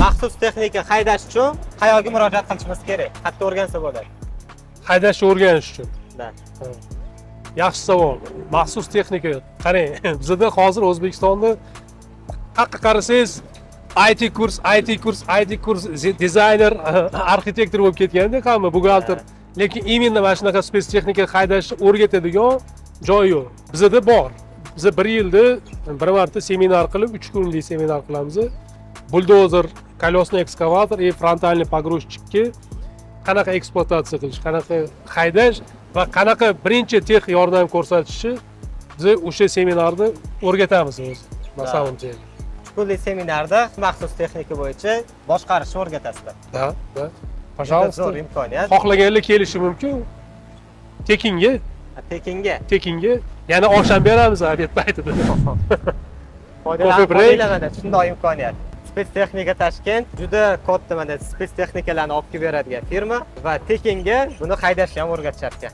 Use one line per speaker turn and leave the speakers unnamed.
Maxsus texnika haydash uchun qayerga murojaat qilishimiz kerak? Qayerda o'rgansa bo'ladi?
Haydashni o'rganish uchun.
Da.
Yaxshi savol. Maxsus texnika. Qarang, bizda hozir O'zbekistonda qayerga qarasangiz IT kurs, dizayner, arxitektor bo'lib ketganda hamma buxgalter. Lekin именно mana shunaqa spets texnika haydashni o'rgatadigan joy yo'q. Bizda bor. Biz 1 yilda bir marta seminar qilib, 3 kunlik seminar qilamiz. Buldozer, колесный ekskavator va frontalniy pogрузчикka qanaqa ekspluatatsiya qilish, qanaqa haydash va qanaqa birinchi tex yordam ko'rsatishni biz o'sha seminarda o'rgatamiz o'zi. Masalan,
Kunlik seminarda maxsus texnika bo'yicha boshqarishni o'rgatasizlar.
Da. Пожалуйста.
Zo'r imkoniyat.
Xohlaganlar kelishi mumkin. Tekinga. Tekinga. Yana osham beramiz obed paytida.
Foydalanadi shunday imkoniyat. Spets texnika Toshkent juda katta mana spets texnikalarni olib kelib beradigan firma va tekinga buni haydashni ham o'rgatishar ekan.